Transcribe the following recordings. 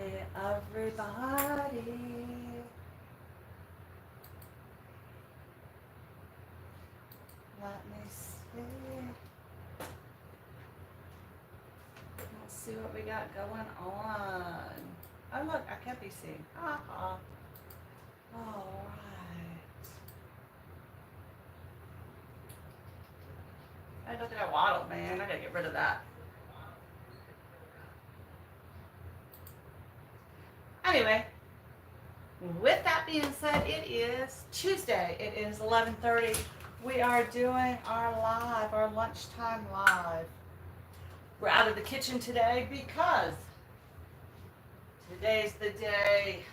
Hey everybody. Let me see. Let's see what we got going on. Oh look, I can't be seen. Haha. Alright. Hey, look at that waddle, man. I gotta get rid of that. Anyway, with that being said, it is Tuesday. It is 11:30. We are doing our lunchtime live. We're out of the kitchen today because today's the day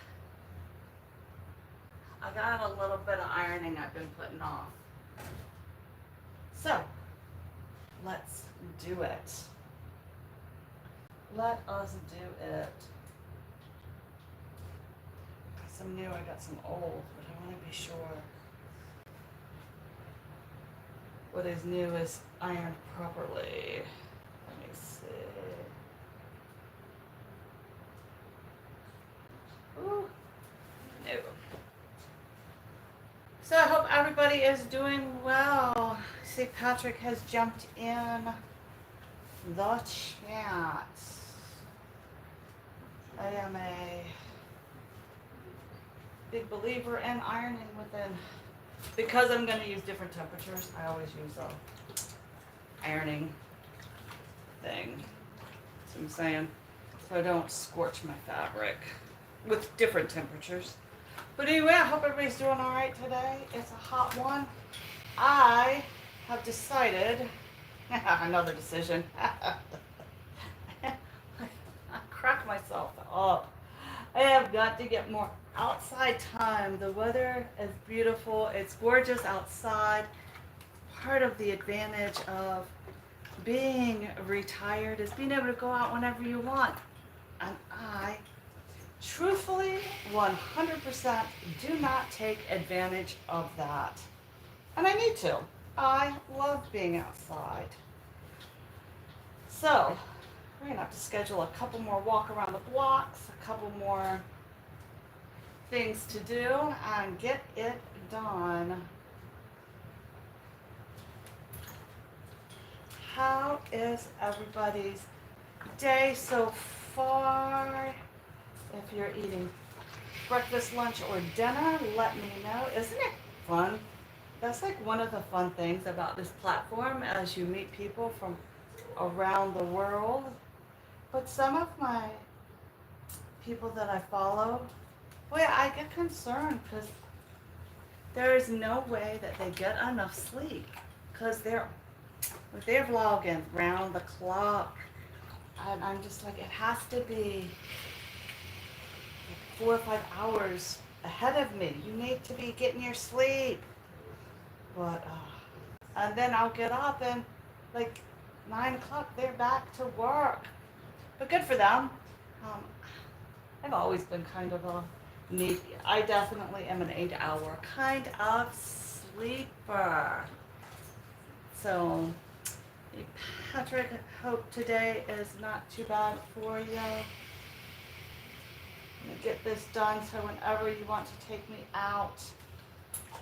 I got a little bit of ironing I've been putting off. So, let's do it. Let us do it. Got some new, I got some old, but I want to be sure what is new is ironed properly. Let me see. Ooh, no. So I hope everybody is doing well. See, Patrick has jumped in the chat. I am a big believer in ironing within, because I'm going to use different temperatures. I always use a ironing thing. That's what I'm saying. So I don't scorch my fabric with different temperatures. But anyway, I hope everybody's doing all right today. It's a hot one. I have decided, another decision. I crack myself up. I have got to get more outside time. The weather is beautiful. It's gorgeous outside. Part of the advantage of being retired is being able to go out whenever you want. And I truthfully 100% do not take advantage of that. And I need to. I love being outside. So, we're going to have to schedule a couple more walk around the blocks, a couple more things to do, and get it done. How is everybody's day so far? If you're eating breakfast, lunch, or dinner, let me know. Isn't it fun? That's like one of the fun things about this platform as you meet people from around the world. But some of my people that I follow, boy, I get concerned because there is no way that they get enough sleep because they're vlogging round the clock. And I'm just like, it has to be 4 or 5 hours ahead of me. You need to be getting your sleep. But, and then I'll get up and like 9 o'clock, they're back to work. But good for them. I've always been kind of a neat, I definitely am an 8-hour kind of sleeper. So, Patrick, hope today is not too bad for you. I'm gonna get this done so whenever you want to take me out,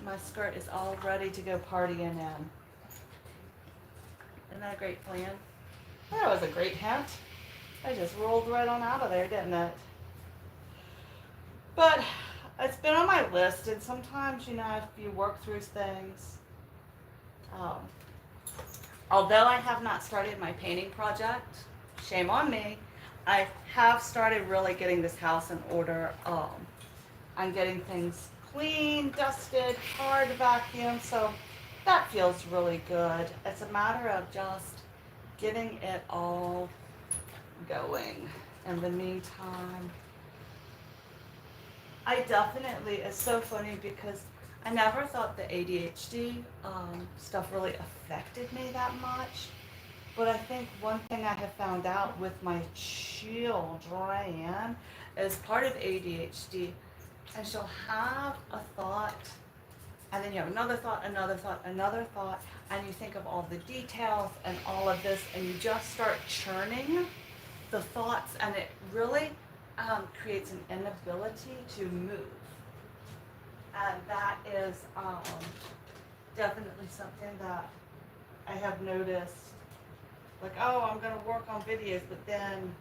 my skirt is all ready to go partying in. Isn't that a great plan? That was a great hint. I just rolled right on out of there, didn't it? But it's been on my list, and sometimes, you know, if you work through things, although I have not started my painting project, shame on me, I have started really getting this house in order. I'm getting things clean, dusted, hard vacuum, so that feels really good. It's a matter of just getting it all going. In the meantime, I definitely, it's so funny because I never thought the ADHD stuff really affected me that much. But I think one thing I have found out with my children is part of ADHD, and she'll have a thought, and then you have another thought, another thought, another thought, and you think of all the details and all of this, and you just start churning the thoughts, and it really, creates an inability to move. And that is definitely something that I have noticed. Like, oh, I'm going to work on videos, but then,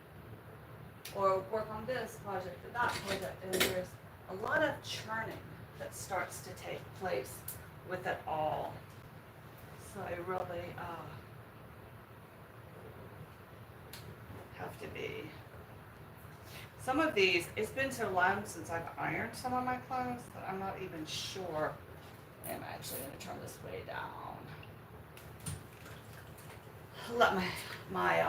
or work on this project or that project, and there's a lot of churning that starts to take place with it all. So I really have to be. Some of these, it's been so long since I've ironed some of my clothes that I'm not even sure. I'm actually going to turn this way down. Let my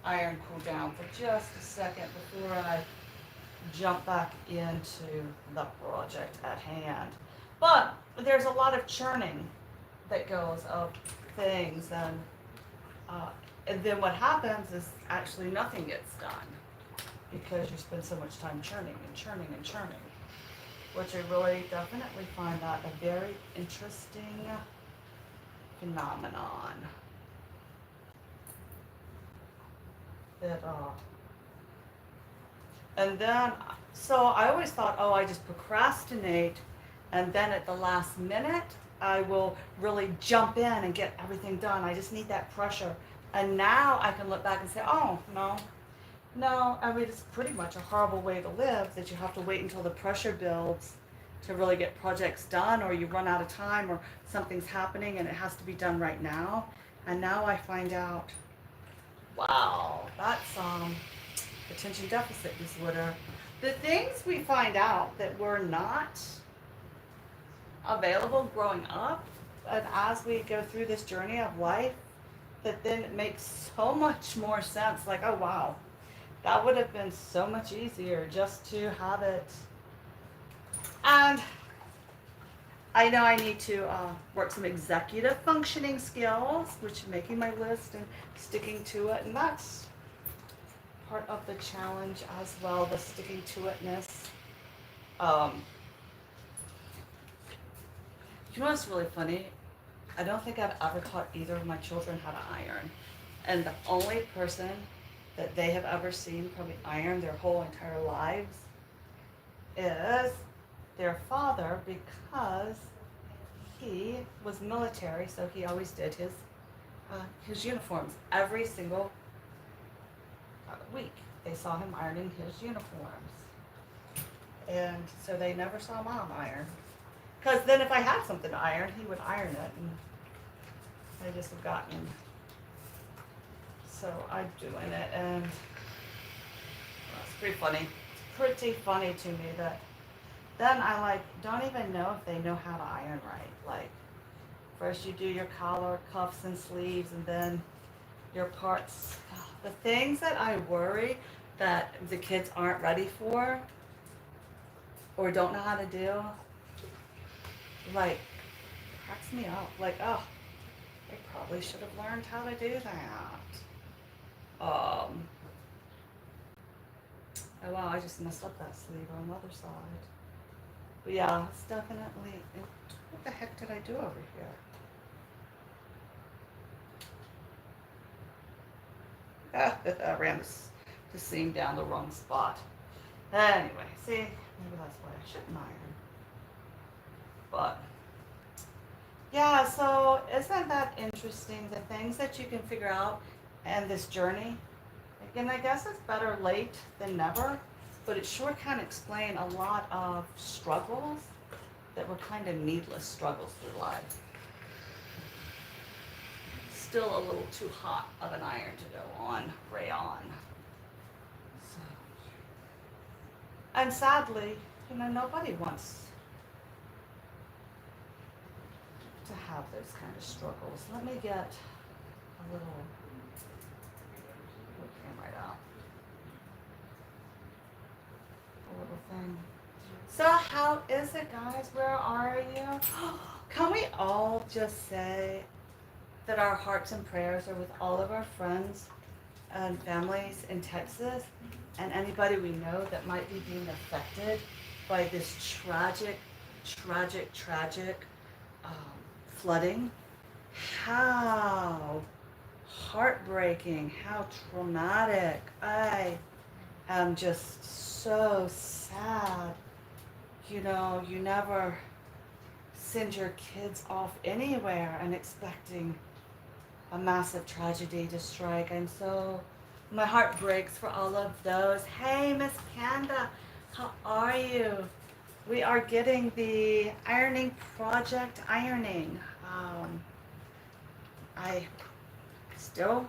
iron cool down for just a second before I jump back into the project at hand. But there's a lot of churning that goes of things, and then what happens is actually nothing gets done because you spend so much time churning and churning and churning, which I really definitely find that a very interesting phenomenon. That and then, so I always thought, oh, I just procrastinate, and then at the last minute I will really jump in and get everything done. I just need that pressure. And now I can look back and say, oh, no, I mean, it's pretty much a horrible way to live, that you have to wait until the pressure builds to really get projects done, or you run out of time, or something's happening and it has to be done right now. And now I find out, wow, that's attention deficit disorder. The things we find out that were not available growing up, and as we go through this journey of life, that then it makes so much more sense. Like, oh wow, that would have been so much easier just to have it. And I know I need to work some executive functioning skills, which making my list and sticking to it, and that's part of the challenge as well, the sticking to itness. You know what's really funny? I don't think I've ever taught either of my children how to iron. And the only person that they have ever seen probably iron their whole entire lives is their father, because he was military, so he always did his uniforms every single week. They saw him ironing his uniforms. And so they never saw mom iron. Because then if I had something to iron, he would iron it, and I just have gotten. So I'm doing it, and it's pretty funny. Pretty funny to me that then I don't even know if they know how to iron right. Like, first you do your collar, cuffs, and sleeves, and then your parts. The things that I worry that the kids aren't ready for or don't know how to do, like, cracks me up. Like, oh, they probably should have learned how to do that. Oh wow, I just messed up that sleeve on the other side. But yeah, it's definitely, what the heck did I do over here? I ran the seam down the wrong spot. Anyway, see, maybe that's why I shouldn't iron. But yeah, so isn't that interesting, the things that you can figure out and this journey? Again, I guess it's better late than never, but it sure can explain a lot of struggles that were kind of needless struggles through life. Still a little too hot of an iron to go on rayon. So. And sadly, nobody wants to have those kind of struggles. Let me get a little, what came right out? A little thing. So how is it, guys? Where are you? Can we all just say that our hearts and prayers are with all of our friends and families in Texas, and anybody we know that might be being affected by this tragic flooding? How heartbreaking, how traumatic. I am just so sad. You know, you never send your kids off anywhere and expecting a massive tragedy to strike. And so my heart breaks for all of those. Hey, Miss Panda, how are you? We are getting the ironing project ironing. I still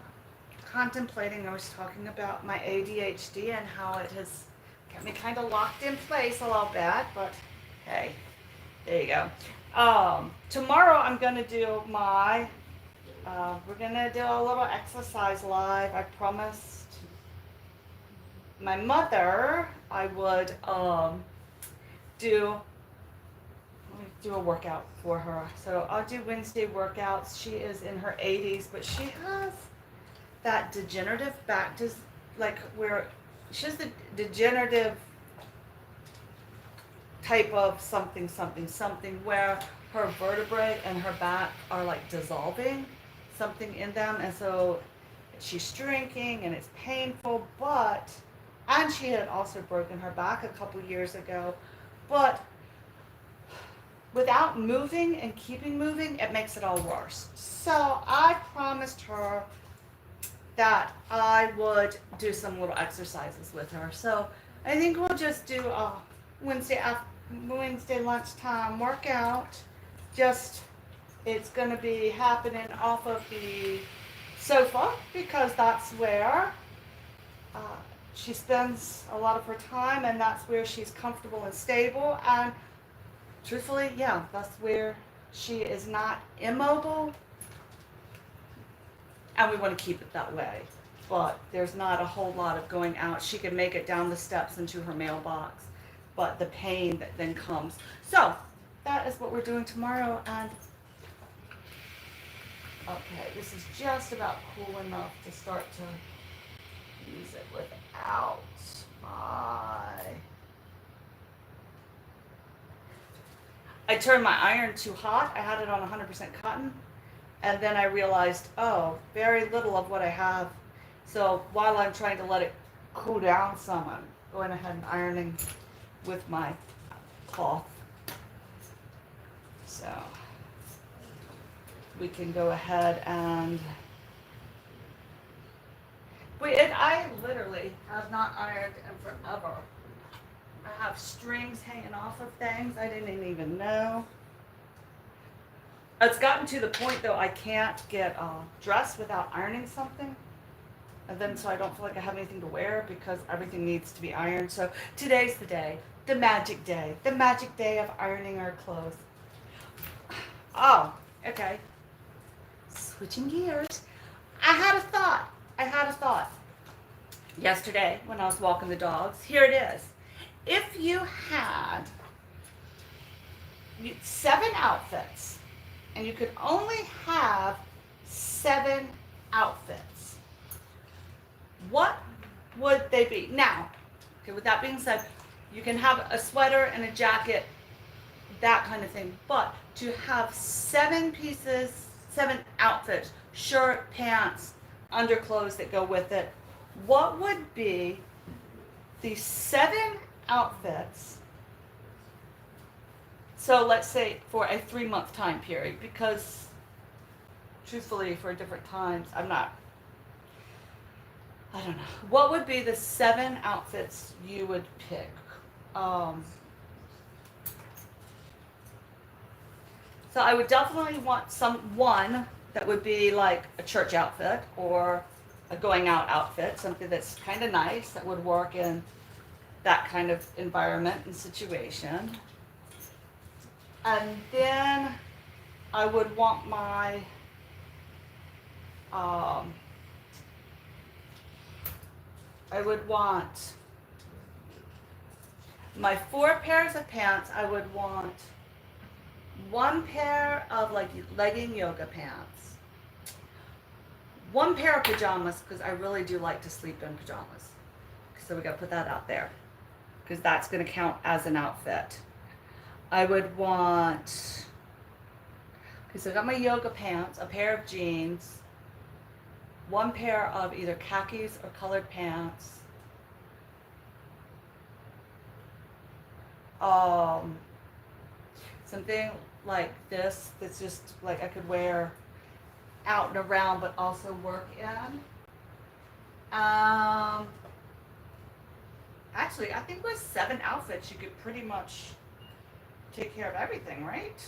contemplating. I was talking about my ADHD and how it has kept me kind of locked in place a little bit, but hey, there you go. Tomorrow I'm gonna do my, we're gonna do a little exercise live. I promised my mother I would do a workout for her. So I'll do Wednesday workouts. She is in her 80s, but she has that degenerative back, just like where she has the degenerative type of something where her vertebrae and her back are like dissolving something in them, and so she's drinking and it's painful, and she had also broken her back a couple years ago, but without moving and keeping moving, it makes it all worse. So I promised her that I would do some little exercises with her. So I think we'll just do a Wednesday lunchtime workout. It's going to be happening off of the sofa because that's where she spends a lot of her time, and that's where she's comfortable and stable. And truthfully, yeah, that's where she is not immobile. And we want to keep it that way. But there's not a whole lot of going out. She can make it down the steps into her mailbox, but the pain that then comes. So that is what we're doing tomorrow. And okay, this is just about cool enough to start to use it without I turned my iron too hot. I had it on 100% cotton. And then I realized, oh, very little of what I have. So while I'm trying to let it cool down some, I'm going ahead and ironing with my cloth. So we can go ahead and I literally have not ironed in forever. I have strings hanging off of things I didn't even know. It's gotten to the point though I can't get dressed without ironing something, and then so I don't feel like I have anything to wear because everything needs to be ironed. So today's the day, the magic day of ironing our clothes. Oh, okay. Switching gears. I had a thought. Yesterday when I was walking the dogs, here it is. If you had 7 outfits, and you could only have 7 outfits, what would they be? Now, okay, with that being said, you can have a sweater and a jacket, that kind of thing, but to have 7 pieces, 7 outfits, shirt, pants, underclothes that go with it, what would be the 7 outfits? So let's say for a 3-month time period, because truthfully for different times, I don't know. What would be the 7 outfits you would pick? So I would definitely want one that would be like a church outfit or a going out outfit, something that's kind of nice that would work in that kind of environment and situation. And then I would want my my 4 pairs of pants. I would want 1 pair of like legging yoga pants, 1 pair of pajamas, because I really do like to sleep in pajamas. So we got to put that out there because that's going to count as an outfit. I would want, because I got my yoga pants, a pair of jeans, 1 pair of either khakis or colored pants, Um, something like this that's just like I could wear out and around, but also work in. Um, actually, I think with 7 outfits, you could pretty much take care of everything, right?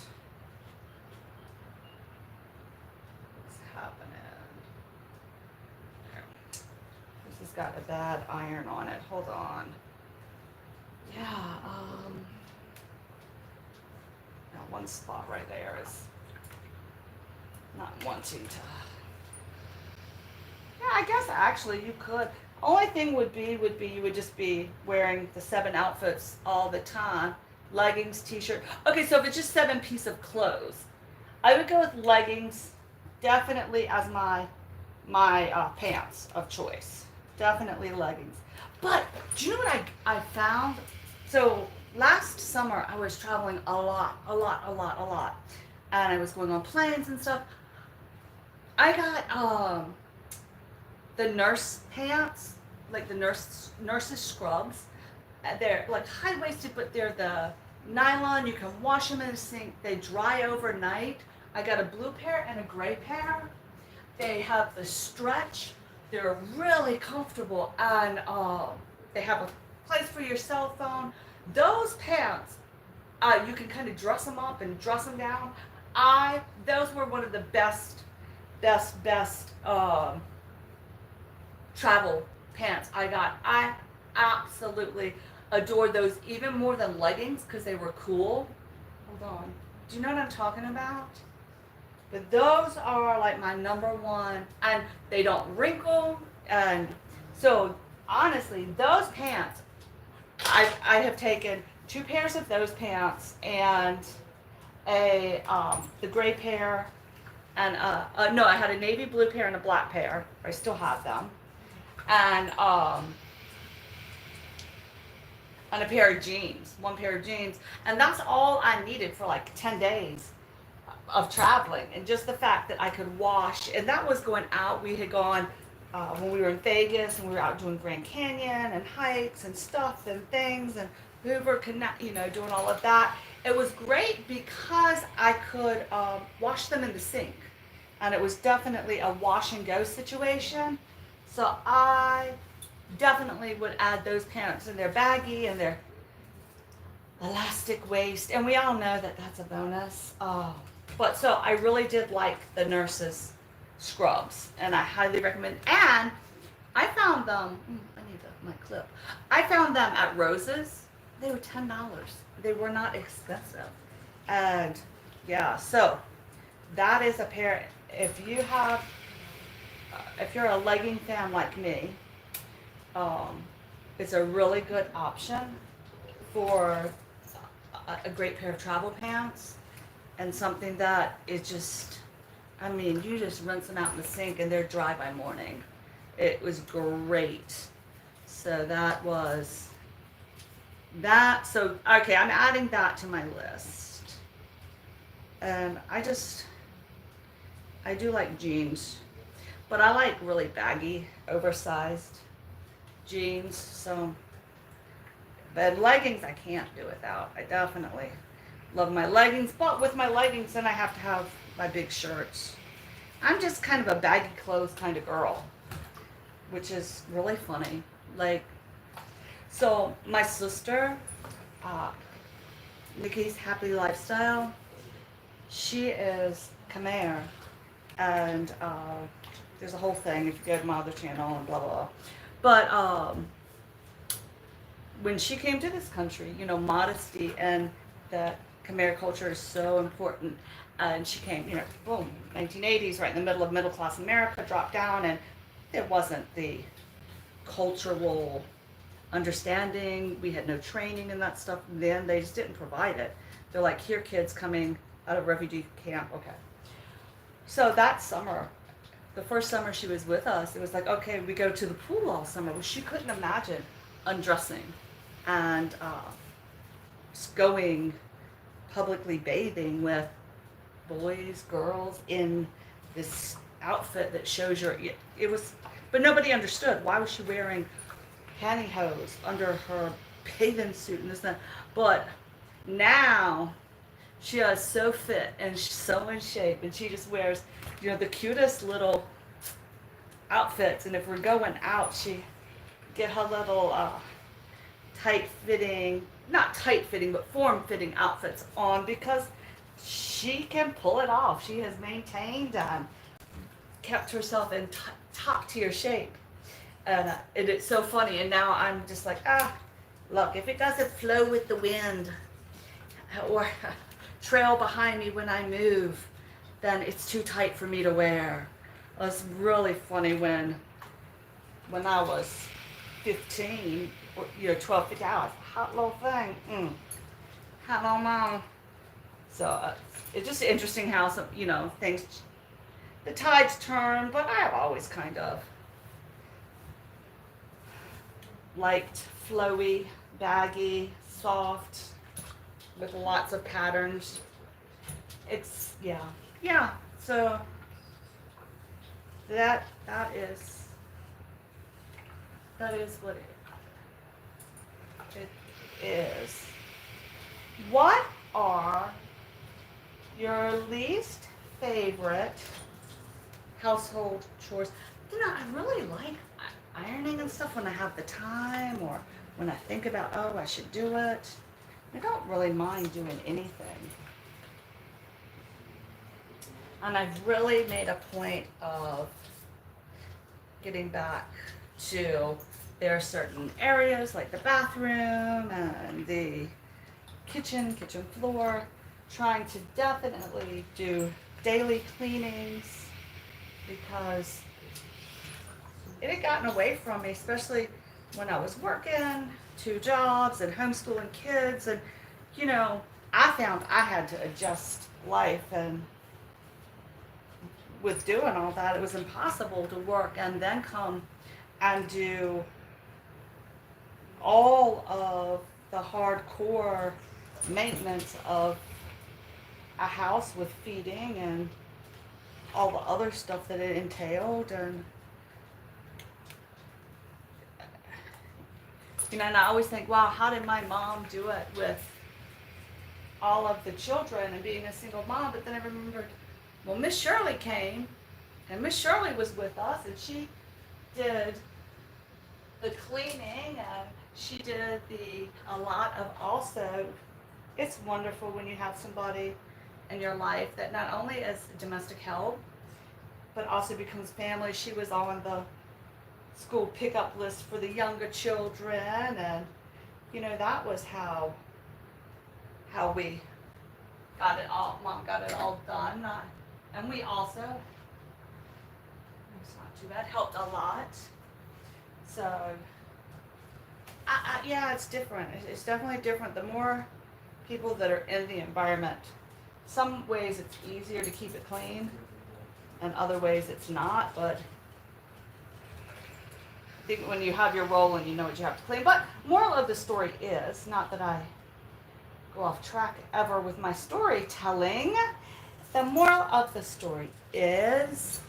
What's happening? There. This has got a bad iron on it. Hold on. Yeah, that one spot right there is not wanting to. Yeah, I guess actually you could. Only thing would be you would just be wearing the 7 outfits all the time. Leggings, t-shirt. Okay, so if it's just 7 pieces of clothes, I would go with leggings, definitely as my pants of choice. Definitely leggings. But do you know what I found? So last summer I was traveling a lot, and I was going on planes and stuff. I got the nurse pants, like the nurses scrubs. They're like high waisted, but they're the nylon. You can wash them in the sink. They dry overnight. I got a blue pair and a gray pair. They have the stretch. They're really comfortable, and they have a place for your cell phone. Those pants, you can kind of dress them up and dress them down. Those were one of the best travel pants I got. I absolutely adored those even more than leggings because they were cool. Hold on. Do you know what I'm talking about? But those are like my number one, and they don't wrinkle. And so honestly, those pants, I have taken 2 pairs of those pants and the gray pair, and no, I had a navy blue pair and a black pair. I still have them, and a pair of jeans, 1 pair of jeans, and that's all I needed for like 10 days of traveling. And just the fact that I could wash, and that was going out. We had gone when we were in Vegas, and we were out doing Grand Canyon and hikes and stuff and things, and Hoover Connect, doing all of that. It was great because I could wash them in the sink, and it was definitely a wash and go situation. So I definitely would add those pants, and they're baggy and they're elastic waist, and we all know that that's a bonus. But so I really did like the nurses scrubs, and I highly recommend. And I found them. I need my clip. I found them at Rose's. They were $10. They were not expensive, and yeah. So that is a pair. If you have, if you're a legging fan like me, it's a really good option for a great pair of travel pants, and something that is just, I mean, you just rinse them out in the sink and they're dry by morning. It was great. So that was that. So, okay, I'm adding that to my list. And I do like jeans, but I like really baggy, oversized jeans. So, but leggings I can't do without. I definitely love my leggings, but with my leggings then I have to have my big shirts. I'm just kind of a baggy clothes kind of girl, which is really funny. Like, so my sister, Nikki's Happy Lifestyle, she is Khmer, and there's a whole thing if you go to my other channel and blah blah blah. But when she came to this country, modesty and the Khmer culture is so important. And she came, boom, 1980s, right in the middle of middle class America, dropped down, and there wasn't the cultural understanding. We had no training in that stuff then. They just didn't provide it. They're like, here, kids coming out of refugee camp. Okay. So that summer, the first summer she was with us, it was like, okay, we go to the pool all summer. Well, she couldn't imagine undressing and going publicly bathing with boys, girls in this outfit that shows it was, but nobody understood. Why was she wearing pantyhose under her bathing suit and this and that? But Now she is so fit and so in shape, and she just wears, the cutest little outfits. And if we're going out, she get her little tight fitting, not tight fitting, but form fitting outfits on because she can pull it off. She has maintained and kept herself in top tier shape. And it's so funny. And now I'm just like, look, if it doesn't flow with the wind or trail behind me when I move, then it's too tight for me to wear. It was really funny when I was 15, 12, 15 hours, hot little thing. Hot little mom. So it's just interesting how some, things, the tides turn, but I've always kind of liked flowy, baggy, soft, with lots of patterns. It's, yeah. So that is what it is. What are your least favorite household chores? I really like ironing and stuff when I have the time or when I think about, I should do it. I don't really mind doing anything. And I've really made a point of getting back to, there are certain areas like the bathroom and the kitchen floor, trying to definitely do daily cleanings because it had gotten away from me, especially when I was working 2 jobs and homeschooling kids. And, I found I had to adjust life, and with doing all that, it was impossible to work and then come and do all of the hardcore maintenance of a house with feeding and all the other stuff that it entailed. And and I always think, wow, how did my mom do it with all of the children and being a single mom? But then I remembered, well, Miss Shirley came, and Miss Shirley was with us, and she did the cleaning, and she did a lot of also, it's wonderful when you have somebody in your life that not only is domestic help, but also becomes family. She was on the school pickup list for the younger children, and that was how we got it all, Mom got it all done. And we also, it's not too bad, helped a lot. So yeah, it's different. It's definitely different. The more people that are in the environment, some ways it's easier to keep it clean, and other ways it's not. But I think when you have your role and you know what you have to clean. But moral of the story is, not that I go off track ever with my storytelling, the moral of the story is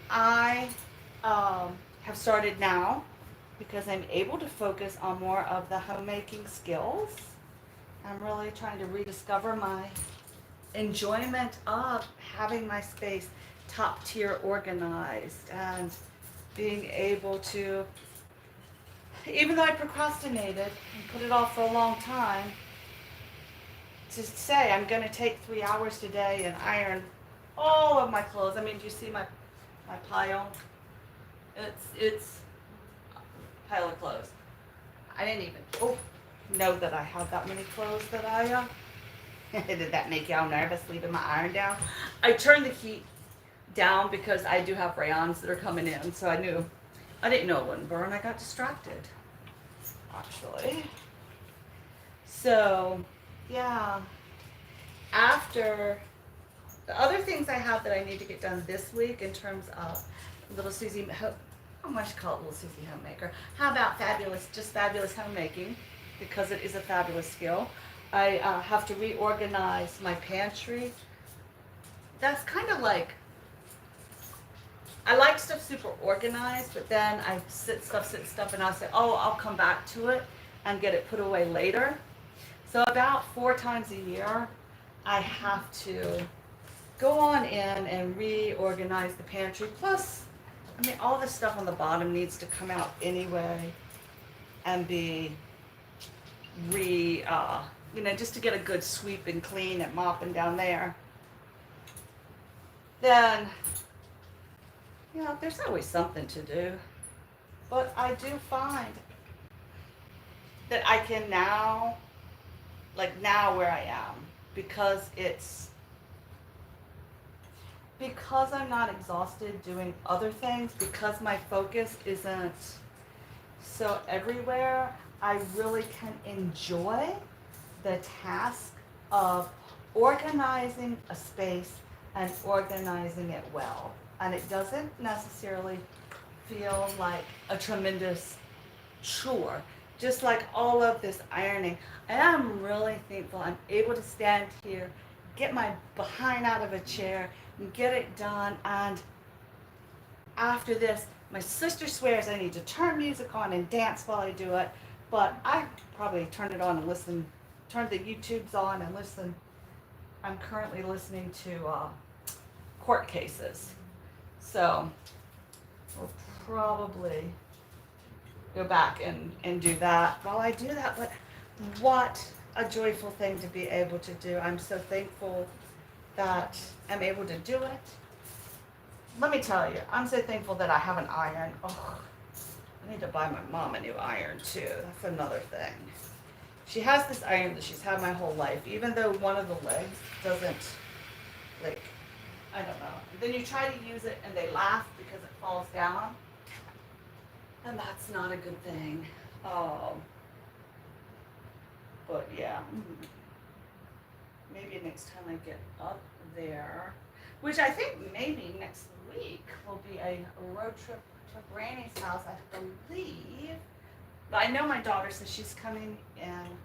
I have started now, because I'm able to focus on more of the homemaking skills. I'm really trying to rediscover my enjoyment of having my space top tier organized, and being able to, even though I procrastinated and put it off for a long time, to say I'm going to take 3 hours today and iron all of my clothes. I mean, do you see my pile? It's a pile of clothes. I didn't even know that I had that many clothes that I did that make y'all nervous leaving my iron down? I turned the heat down because I do have rayons that are coming in, so I didn't know it wouldn't burn. I got distracted, actually. So, yeah. After the other things I have that I need to get done this week in terms of Little Susie, I must call it Little Susie Homemaker. How about fabulous homemaking, because it is a fabulous skill. I have to reorganize my pantry. That's kind of like, I like stuff super organized, but then I sit stuff, and I'll say, I'll come back to it and get it put away later. So about 4 times a year, I have to go on in and reorganize the pantry. Plus, I mean, all the stuff on the bottom needs to come out anyway and be just to get a good sweep and clean and mopping down there. Then, there's always something to do. But I do find that I can now, like now where I am, because I'm not exhausted doing other things, because my focus isn't so everywhere, I really can enjoy the task of organizing a space and organizing it well. And it doesn't necessarily feel like a tremendous chore. Just like all of this ironing, I am really thankful I'm able to stand here, get my behind out of a chair, and get it done. And after this, my sister swears I need to turn music on and dance while I do it, but I probably turn it on and listen, turn the YouTubes on and listen. I'm currently listening to court cases, so we'll probably go back and do that while I do that. But what a joyful thing to be able to do. I'm so thankful that I'm able to do it. Let me tell you, I'm so thankful that I have an iron. Oh, I need to buy my mom a new iron too. That's another thing. She has this iron that she's had my whole life, even though one of the legs doesn't, like, I don't know. Then you try to use it and they laugh because it falls down. And that's not a good thing. But yeah, maybe next time I get up there, which I think maybe next week will be a road trip to Granny's house, I believe. But I know my daughter says she's coming in.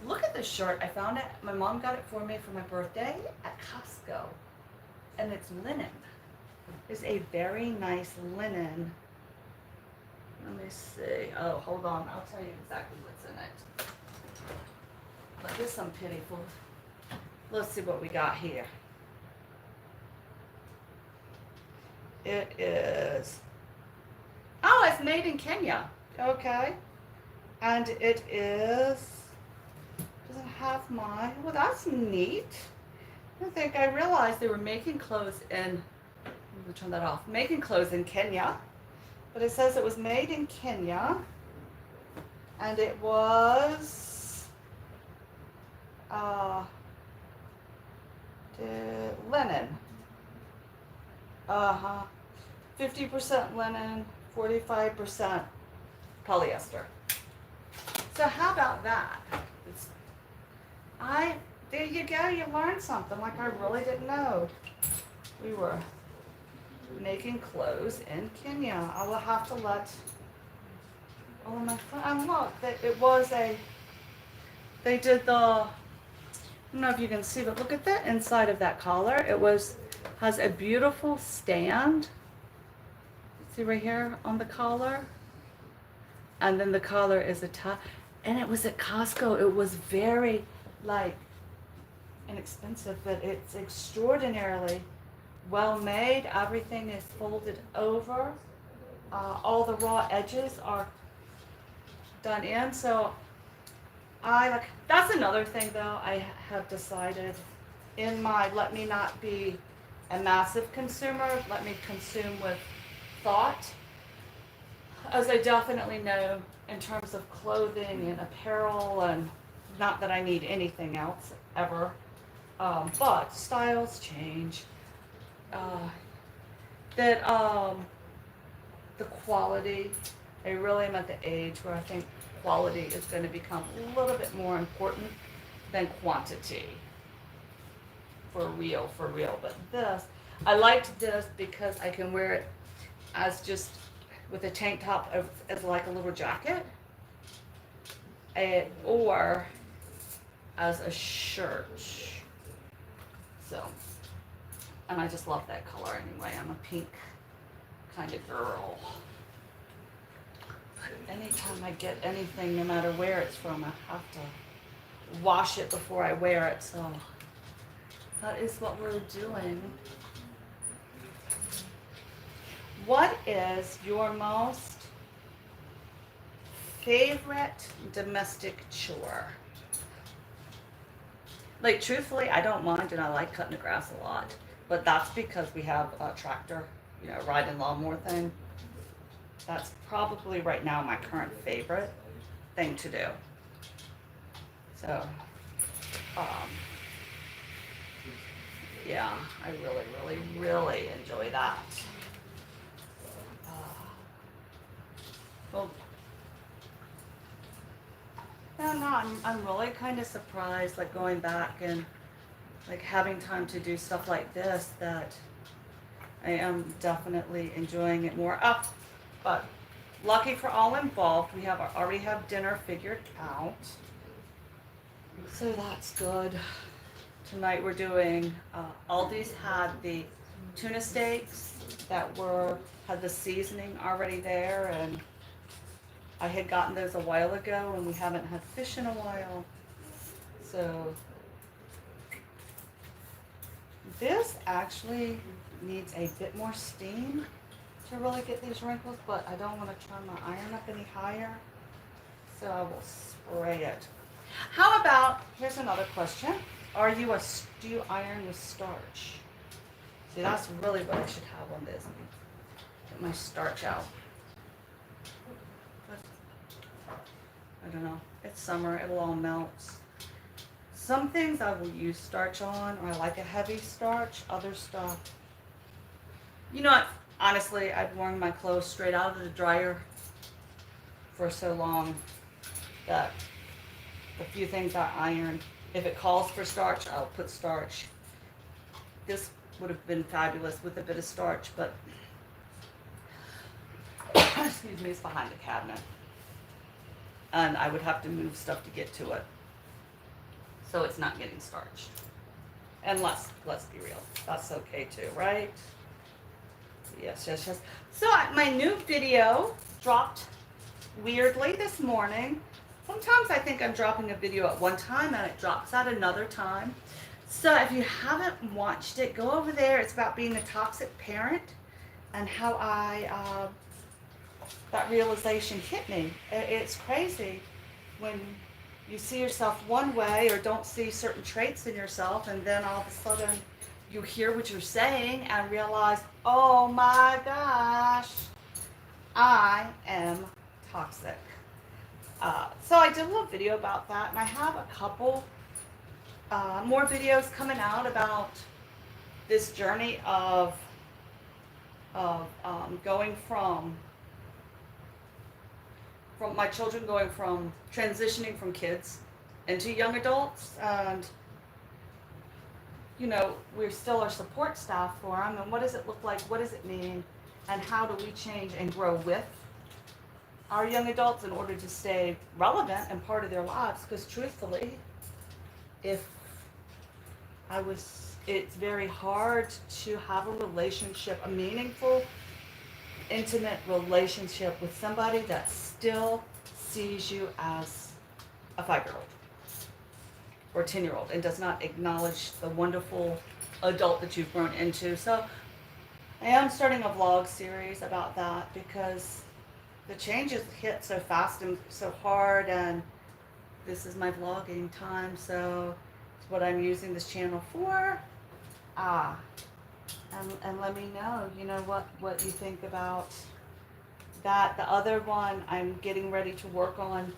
Look at this shirt. I found it. My mom got it for me for my birthday at Costco. And it's linen. It's a very nice linen. Let me see. Oh, hold on. I'll tell you exactly what's in it. But there's some pitiful. Let's see what we got here. It is. Oh, it's made in Kenya. Okay. And it is. Doesn't have my. Well, that's neat. I think I realized they were making clothes in. Let me turn that off. Making clothes in Kenya. But it says it was made in Kenya, and it was linen. 50% linen, 45% polyester. So how about that? There you go. You learned something like I really didn't know. We were making clothes in Kenya. I will have to let all of my friends, and look, it was they did I don't know if you can see, but look at the inside of that collar. Has a beautiful stand. See right here on the collar? And then the collar is a top. And it was at Costco. It was very, inexpensive, but it's extraordinarily well made. Everything is folded over. All the raw edges are done in. So that's another thing though I have decided in my let me not be a massive consumer, let me consume with thought. As I definitely know in terms of clothing and apparel, and not that I need anything else ever, but styles change. The quality, I really am at the age where I think quality is going to become a little bit more important than quantity. For real. But I liked this because I can wear it as just with a tank top as like a little jacket, or as a shirt. So, and I just love that color anyway. I'm a pink kind of girl. Anytime I get anything, no matter where it's from, I have to wash it before I wear it. So that is what we're doing. What is your most favorite domestic chore? Like, truthfully, I don't mind and I like cutting the grass a lot. But that's because we have a tractor, riding lawnmower thing. That's probably right now my current favorite thing to do. So, um, yeah, I really, really, really enjoy that. Well, yeah, no, I'm really kind of surprised, like going back and like having time to do stuff like this, that I am definitely enjoying it more. Up, but lucky for all involved, we already have dinner figured out, so that's good. Tonight we're doing Aldi's had the tuna steaks that had the seasoning already there, and I had gotten those a while ago, and we haven't had fish in a while. So this actually needs a bit more steam to really get these wrinkles, but I don't want to turn my iron up any higher, so I will spray it. How about, here's another question. Are you do you iron with starch? See, that's really what I should have on this. Get my starch out. I don't know. It's summer. It will all melt. Some things I will use starch on, or I like a heavy starch. Other stuff. You know what? Honestly, I've worn my clothes straight out of the dryer for so long that the few things I iron, if it calls for starch, I'll put starch. This would have been fabulous with a bit of starch, but excuse me, it's behind the cabinet. And I would have to move stuff to get to it. So it's not getting starched. And let's be real, that's okay too, right? Yes. So my new video dropped weirdly this morning. Sometimes I think I'm dropping a video at one time and it drops at another time. So if you haven't watched it, go over there. It's about being a toxic parent and how that realization hit me. It's crazy when you see yourself one way or don't see certain traits in yourself, and then all of a sudden you hear what you're saying and realize, oh my gosh, I am toxic. So I did a little video about that, and I have a couple more videos coming out about this journey of going from my children going from transitioning from kids into young adults, and we're still our support staff for them, and what does it look like, what does it mean, and how do we change and grow with our young adults in order to stay relevant and part of their lives. Because truthfully, it's very hard to have a relationship, a meaningful, intimate relationship with somebody that still sees you as a 5-year-old or 10-year-old and does not acknowledge the wonderful adult that you've grown into. So I am starting a vlog series about that, because the changes hit so fast and so hard, and this is my vlogging time, so it's what I'm using this channel for. And let me know, what you think about that. The other one I'm getting ready to work on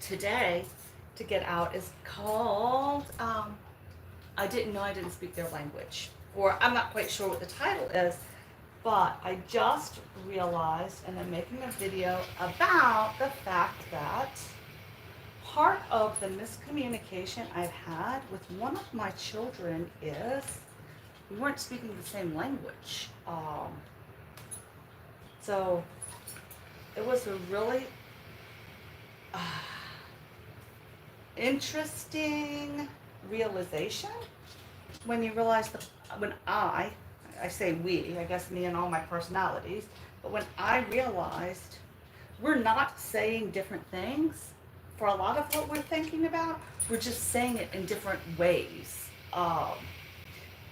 today to get out is called, I didn't know I didn't speak their language, or I'm not quite sure what the title is, but I just realized, and I'm making a video about the fact that part of the miscommunication I've had with one of my children is we weren't speaking the same language. So it was a really interesting realization when you realize when I say we, I guess me and all my personalities, but when I realized we're not saying different things, for a lot of what we're thinking about, we're just saying it in different ways.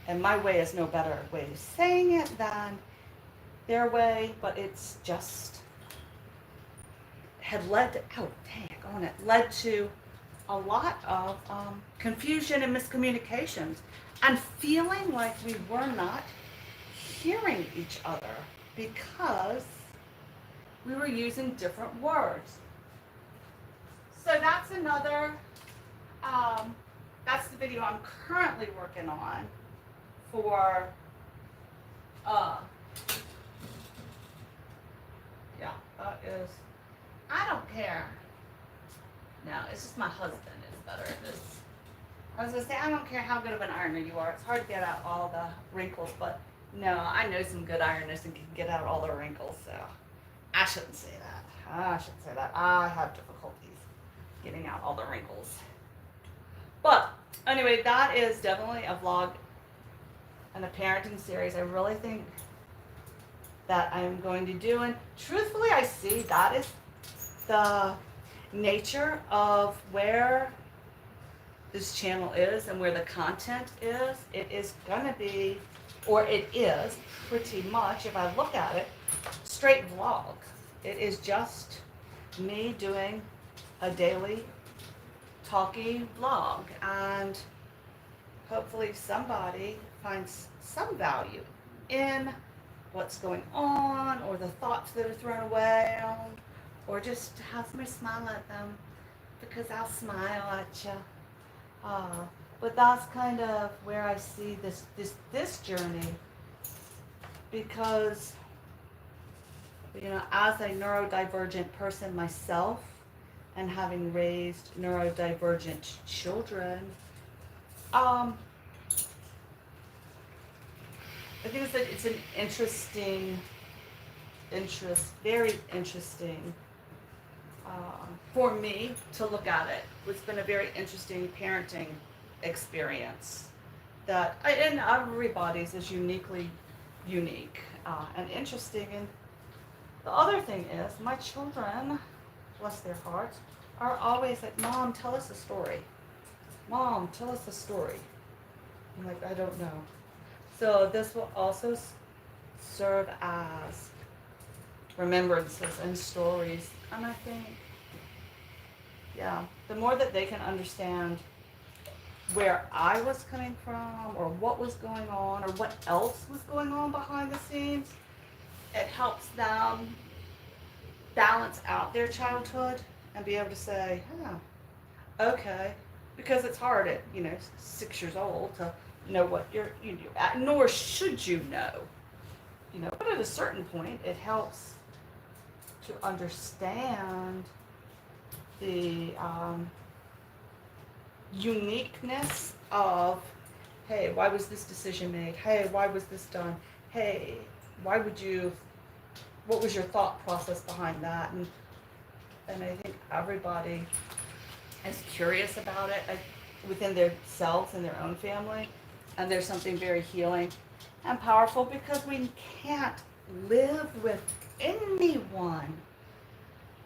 And my way is no better way of saying it than their way, but it's just had led to, led to a lot of confusion and miscommunications and feeling like we were not hearing each other because we were using different words. So that's another, that's the video I'm currently working on for, yeah, that is, I don't care. No, it's just my husband is better at this. I was gonna say, I don't care how good of an ironer you are. It's hard to get out all the wrinkles, but no, I know some good ironers and can get out all the wrinkles, so I shouldn't say that. I shouldn't say that. I have difficulties getting out all the wrinkles. But anyway, that is definitely a vlog and a parenting series I really think that I'm going to do. And truthfully, I see that is the nature of where this channel is and where the content is. It is gonna be, or it is pretty much, if I look at it, straight vlog. It is just me doing a daily talky vlog, and hopefully somebody finds some value in what's going on, or the thoughts that are thrown away, or just has me smile at them, because I'll smile at you. But that's kind of where I see this journey, because, you know, as a neurodivergent person myself, and having raised neurodivergent children, I think it's an very interesting, for me to look at it. It's been a very interesting parenting experience that, and everybody's is uniquely unique and interesting. And the other thing is, my children, bless their hearts, are always like, Mom, tell us a story. Mom, tell us a story. I'm like, I don't know. So this will also serve as remembrances and stories. And I think, yeah, the more that they can understand where I was coming from, or what was going on, or what else was going on behind the scenes, it helps them balance out their childhood and be able to say, okay, because it's hard at, 6 years old to know what you do, nor should you know, but at a certain point it helps to understand the uniqueness of, hey, why was this decision made? Hey, why was this done? Hey, what was your thought process behind that? And I think everybody is curious about it within themselves and their own family. And there's something very healing and powerful, because we can't live with anyone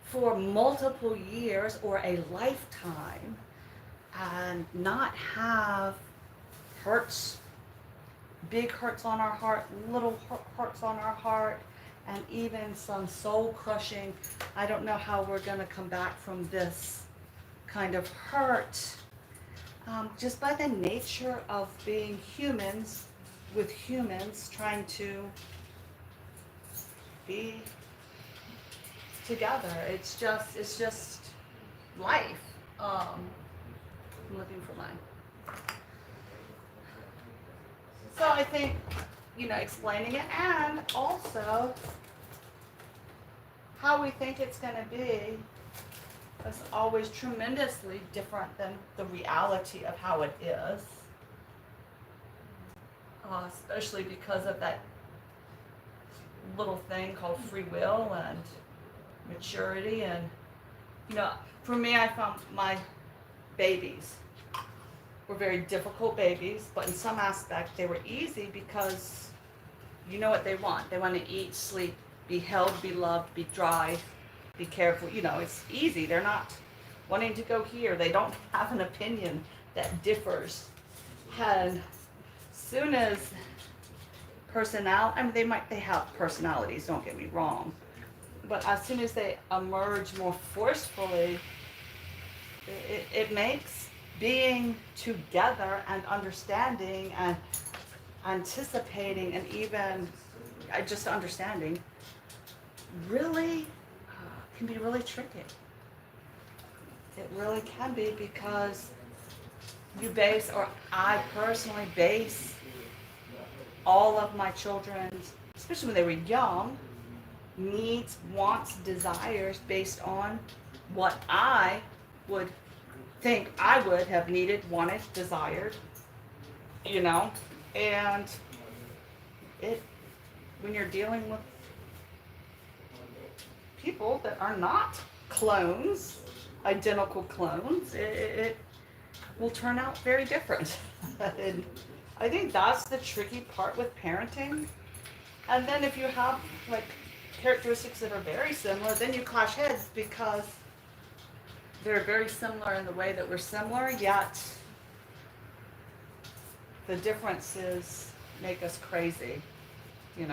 for multiple years or a lifetime and not have hurts, big hurts on our heart, little hurts on our heart, and even some soul crushing. I don't know how we're going to come back from this kind of hurt, just by the nature of being humans with humans trying to be together. It's just life. I'm looking for mine. So I think, explaining it, and also how we think it's going to be, is always tremendously different than the reality of how it is. Especially because of that little thing called free will and maturity. And, for me, I found my babies were very difficult babies, but in some aspect they were easy, because you know what they want. They want to eat, sleep, be held, be loved, be dry, be cared for. It's easy. They're not wanting to go here. They don't have an opinion that differs. And soon as they have personalities, don't get me wrong. But as soon as they emerge more forcefully, it makes being together and understanding and anticipating and even just understanding really can be really tricky. It really can be, because I personally base all of my children's, especially when they were young, needs, wants, desires based on what I would think I would have needed, wanted, desired, and when you're dealing with people that are not clones, identical clones, it will turn out very different. And I think that's the tricky part with parenting. And then if you have like characteristics that are very similar, then you clash heads, because they're very similar in the way that we're similar, yet the differences make us crazy, It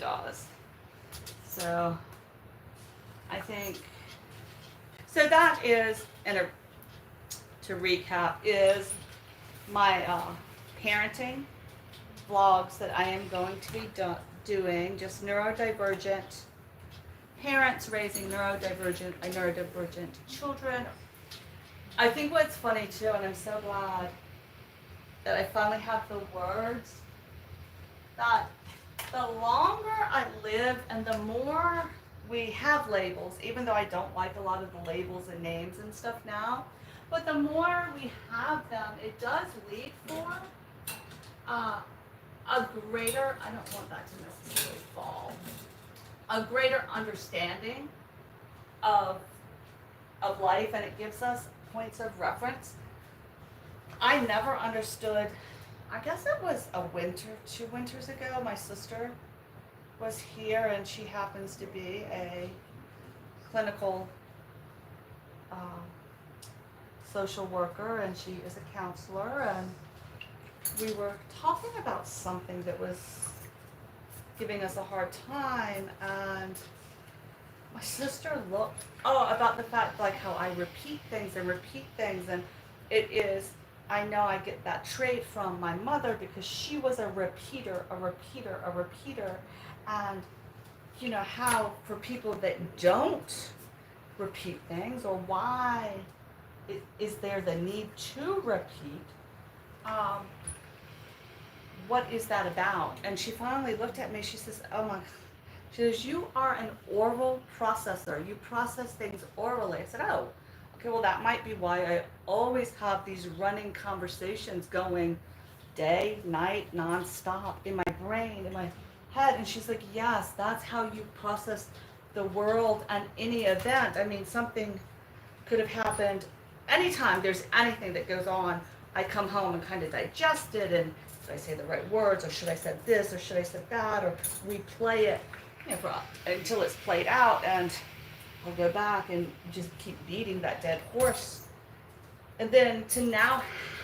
does. So I think, so that is, to recap, is my parenting vlogs that I am going to be doing, just neurodivergent parents raising neurodivergent children. I think what's funny too, and I'm so glad that I finally have the words, that the longer I live and the more we have labels, even though I don't like a lot of the labels and names and stuff now, but the more we have them, it does lead for a greater, I don't want that to necessarily fall, a greater understanding of life, and it gives us points of reference. I never understood, I guess it was 2 winters ago, my sister was here, and she happens to be a clinical social worker, and she is a counselor, and we were talking about something that was giving us a hard time, and my sister looked, about the fact like how I repeat things, and it is, I know I get that trait from my mother, because she was a repeater, and how for people that don't repeat things, or why is there the need to repeat, what is that about? And she finally looked at me, she says, she says, you are an oral processor. You process things orally. I said, oh, okay, well that might be why I always have these running conversations going day, night, nonstop in my brain, in my head. And she's like, yes, that's how you process the world and any event. I mean, something could have happened anytime there's anything that goes on. I come home and kind of digest it, and did I say the right words, or should I said this, or should I said that, or replay it until it's played out, and I'll go back and just keep beating that dead horse. And then to now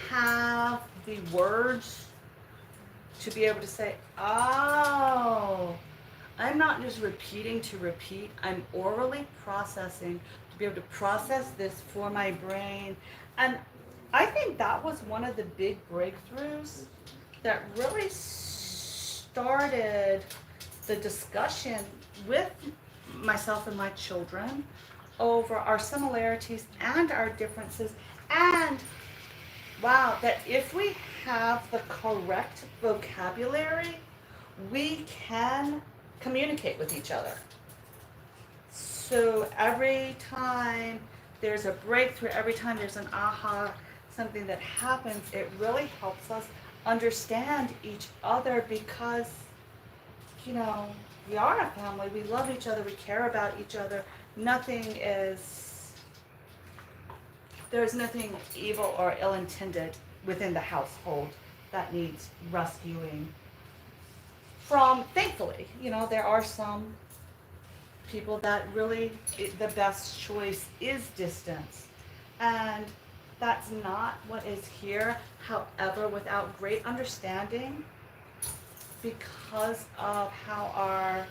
have the words to be able to say, oh, I'm not just repeating to repeat, I'm orally processing to be able to process this for my brain. And I think that was one of the big breakthroughs that really started the discussion with myself and my children over our similarities and our differences, and wow, that if we have the correct vocabulary, we can communicate with each other. So every time there's a breakthrough, every time there's an aha, something that happens, it really helps us understand each other, because we are a family, we love each other, we care about each other. There's nothing evil or ill-intended within the household that needs rescuing from. Thankfully, there are some people that really the best choice is distance. And that's not what is here. However, without great understanding, because of how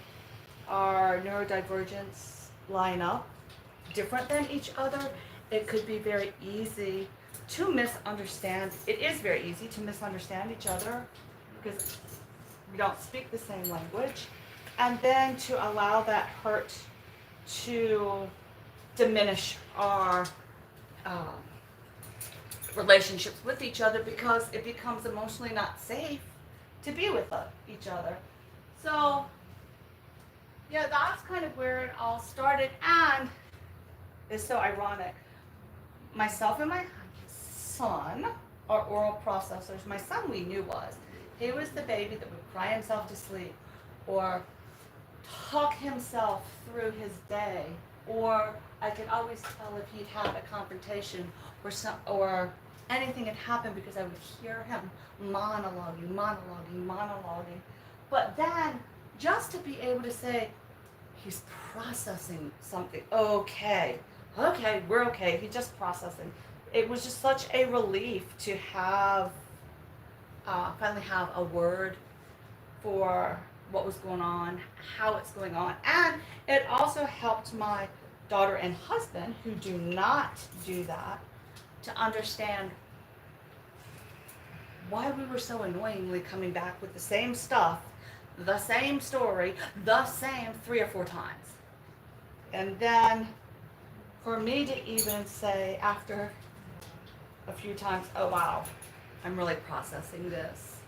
our neurodivergence line up different than each other, it could be very easy to misunderstand. It is very easy to misunderstand each other because we don't speak the same language. And then to allow that hurt to diminish our relationships with each other because it becomes emotionally not safe to be with each other. So, yeah, that's kind of where it all started. And it's so ironic. Myself and my son are oral processors. My son, we knew was. He was the baby that would cry himself to sleep or talk himself through his day, or I could always tell if he'd had a confrontation or anything had happened because I would hear him monologuing. But then just to be able to say, he's processing something. Okay, we're okay. He's just processing. It was just such a relief to have finally have a word for what was going on, how it's going on. And it also helped my daughter and husband, who do not do that, to understand why we were so annoyingly coming back with the same stuff, the same story, the same 3 or 4 times. And then for me to even say after a few times, oh wow, I'm really processing this.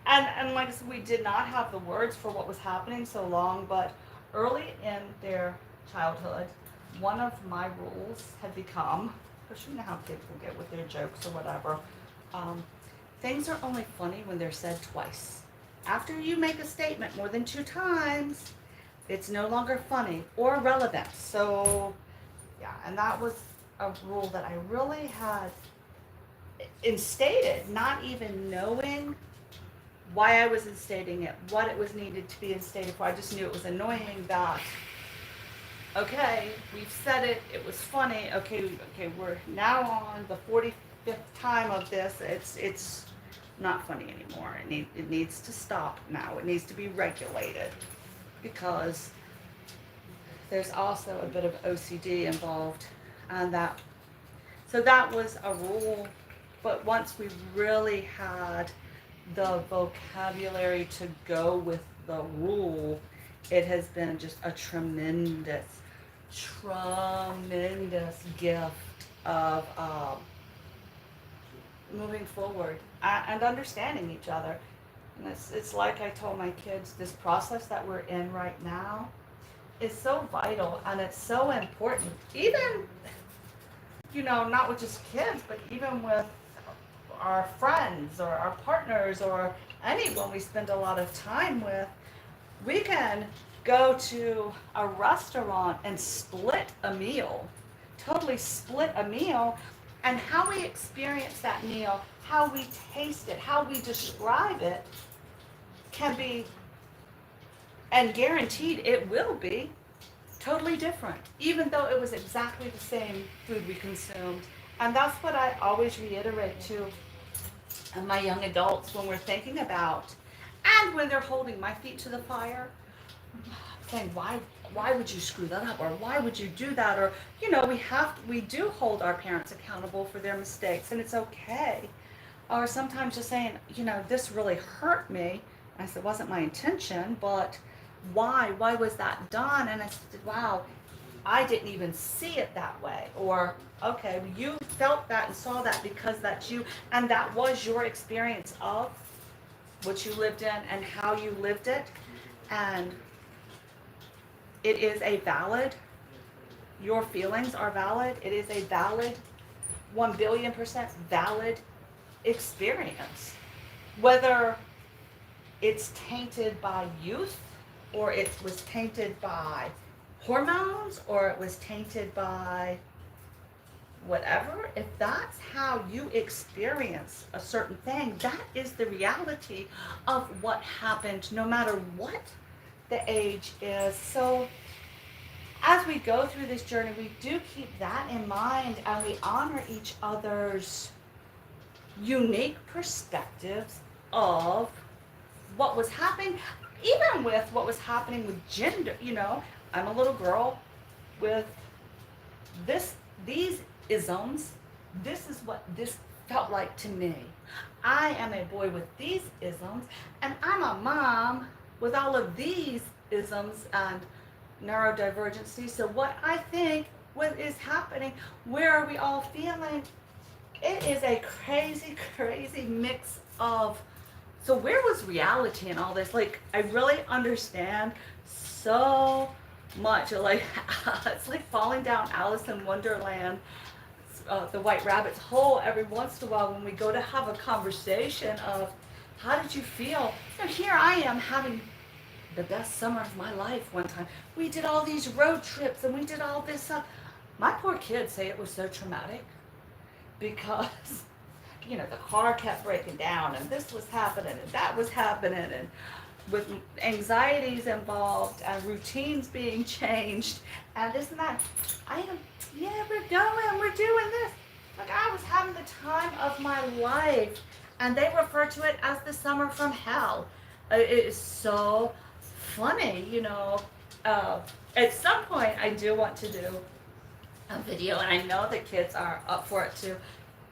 And like I said, we did not have the words for what was happening so long, but early in their childhood, one of my rules had become, because you know how kids will get with their jokes or whatever, things are only funny when they're said twice. After you make a statement more than 2 times, it's no longer funny or relevant. So, yeah, and that was a rule that I really had instated, not even knowing why I was instating it, what it was needed to be instated for. I just knew it was annoying that, okay, we've said it, it was funny, okay, we're now on the 45th time of this, it's not funny anymore. It needs to stop now. It needs to be regulated because there's also a bit of OCD involved, and so that was a rule. But once we really had the vocabulary to go with the rule, it has been just a tremendous gift of moving forward and understanding each other. And it's like I told my kids, this process that we're in right now is so vital and it's so important. Even, not with just kids, but even with our friends or our partners or anyone we spend a lot of time with. We can go to a restaurant and split a meal, totally split a meal, and how we experience that meal, how we taste it, how we describe it can be, and guaranteed it will be, totally different, even though it was exactly the same food we consumed. And that's what I always reiterate to my young adults when we're thinking about, and when they're holding my feet to the fire, saying, why would you screw that up? Or why would you do that? Or, we do hold our parents accountable for their mistakes, and it's okay. Or sometimes just saying, this really hurt me. I said, it wasn't my intention, but why? Why was that done? And I said, wow, I didn't even see it that way. Or, okay, you felt that and saw that because that's you, and that was your experience of what you lived in and how you lived it. And it is a valid, your feelings are valid. It is a valid, 1,000,000,000% valid experience. Whether it's tainted by youth, or it was tainted by hormones, or it was tainted by whatever, if that's how you experience a certain thing, that is the reality of what happened, no matter what the age is. So as we go through this journey, we do keep that in mind and we honor each other's unique perspectives of what was happening, even with what was happening with gender. You know, I'm a little girl with these isms. This is what this felt like to me. I am a boy with these isms, and I'm a mom with all of these isms and neurodivergency. So what I think, what is happening, where are we all feeling? It is a crazy, crazy mix of, so where was reality in all this? Like, I really understand so much. Like, it's like falling down Alice in Wonderland, the White Rabbit's hole every once in a while when we go to have a conversation of, how did you feel? You know, here I am having the best summer of my life one time. We did all these road trips and we did all this stuff. My poor kids say it was so traumatic because, you know, the car kept breaking down and this was happening and that was happening, and with anxieties involved and routines being changed and this and that. Yeah, we're going, we're doing this. Like, I was having the time of my life, and they refer to it as the summer from hell. It is so funny, you know. At some point, I do want to do a video, and I know the kids are up for it too,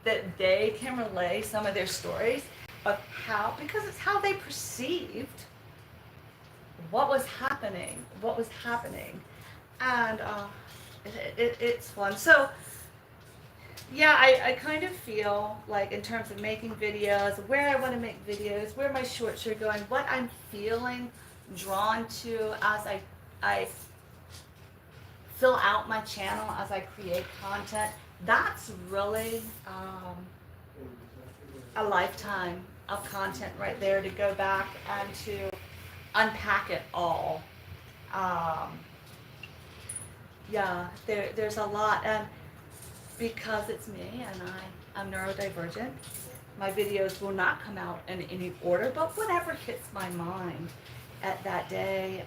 that they can relay some of their stories of how, because it's how they perceived what was happening, and it's fun. So yeah, I kind of feel like, in terms of making videos, where I want to make videos, where my shorts are going, what I'm feeling drawn to as I fill out my channel, as I create content, that's really a lifetime of content right there, to go back and to unpack it all. Yeah, there's a lot, and because it's me and I'm neurodivergent, my videos will not come out in any order, but whatever hits my mind at that day.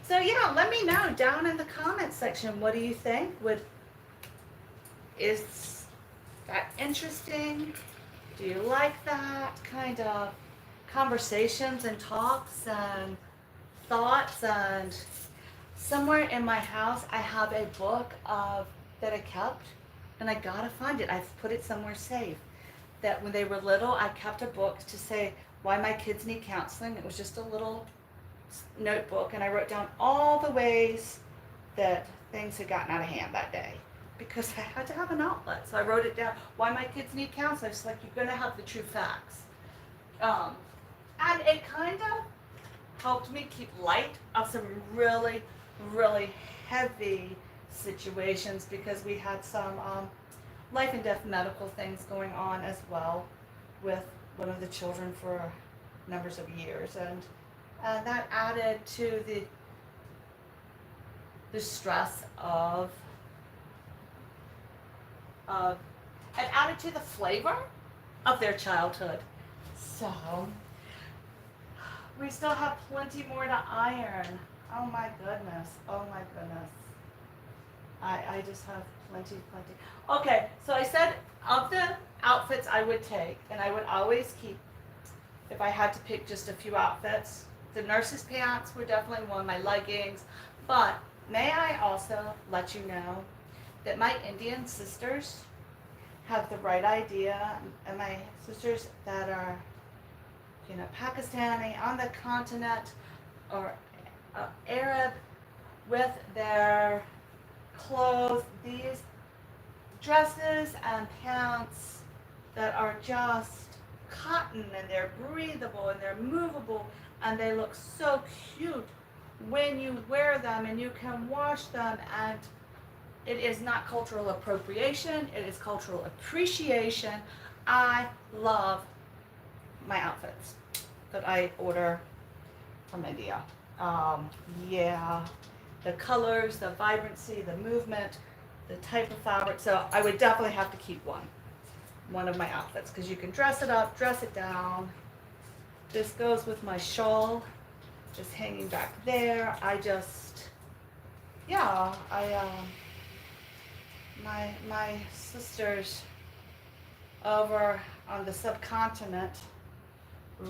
So yeah, let me know down in the comments section, what do you think? Is that interesting? Do you like that kind of conversations and talks and thoughts? And somewhere in my house, I have a book that I kept, and I gotta find it. I've put it somewhere safe. That when they were little, I kept a book to say why my kids need counseling. It was just a little notebook, and I wrote down all the ways that things had gotten out of hand that day, because I had to have an outlet. So I wrote it down, why my kids need counseling. It's like, you're gonna have the true facts. And it kind of helped me keep light of some really, really heavy situations, because we had some life and death medical things going on as well with one of the children for numbers of years, and that added to the stress of it added to the flavor of their childhood. So we still have plenty more to iron. Oh my goodness. I just have plenty. Okay, so I said of the outfits I would take, and I would always keep, if I had to pick just a few outfits, the nurse's pants were definitely one, my leggings, but may I also let you know that my Indian sisters have the right idea, and my sisters that are, you know, Pakistani on the continent, or Arab, with their clothes, these dresses and pants that are just cotton, and they're breathable and they're movable, and they look so cute when you wear them, and you can wash them, and it is not cultural appropriation, it is cultural appreciation. I love my outfits that I order from India. Yeah, the colors, the vibrancy, the movement, the type of fabric. So I would definitely have to keep one of my outfits, because you can dress it up, dress it down. This goes with my shawl is hanging back there. I just, yeah, my sisters over on the subcontinent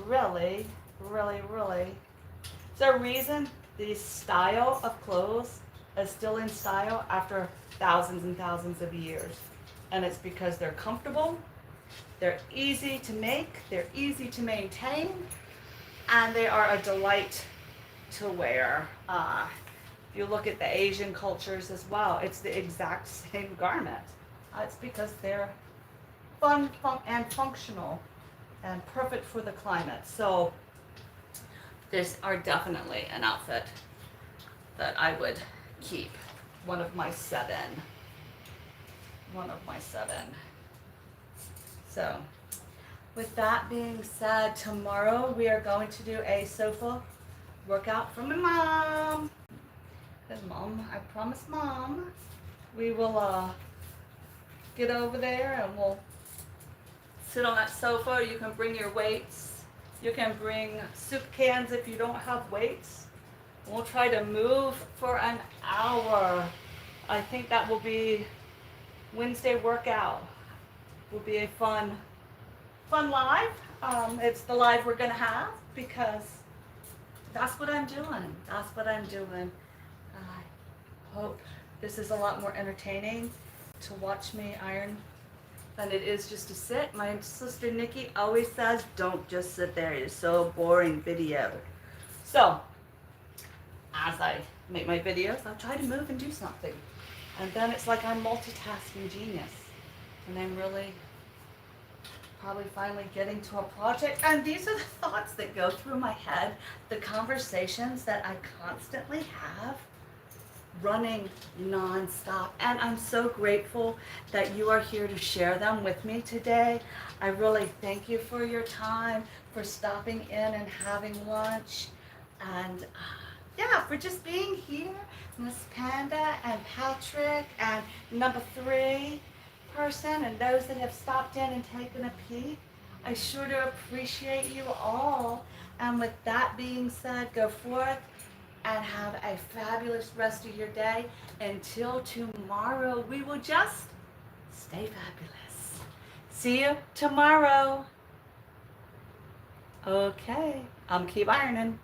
really, really, is there a reason the style of clothes is still in style after thousands and thousands of years? And it's because they're comfortable, they're easy to make, they're easy to maintain, and they are a delight to wear. If you look at the Asian cultures as well, it's the exact same garment. It's because they're fun and functional and perfect for the climate. So these are definitely an outfit that I would keep. One of my seven. So with that being said, tomorrow we are going to do a sofa workout for my mom. Because Mom, I promised Mom, we will get over there and we'll sit on that sofa. You can bring your weights. You can bring soup cans if you don't have weights. We'll try to move for an hour. I think that will be Wednesday workout. Will be a fun live. It's the live we're gonna have because that's what I'm doing. I hope this is a lot more entertaining to watch me iron than it is just to sit. My sister Nikki always says, don't just sit there, it's so boring video. So, as I make my videos, I'll try to move and do something. And then it's like I'm multitasking genius. And I'm really probably finally getting to a project. And these are the thoughts that go through my head, the conversations that I constantly have running nonstop. And I'm so grateful that you are here to share them with me today. I really thank you for your time, for stopping in and having lunch, and yeah, for just being here. Miss Panda and Patrick and number 3 person and those that have stopped in and taken a peek. I sure do appreciate you all. And with that being said, go forth and have a fabulous rest of your day. Until tomorrow, we will just stay fabulous. See you tomorrow. Okay, I'm keep ironing.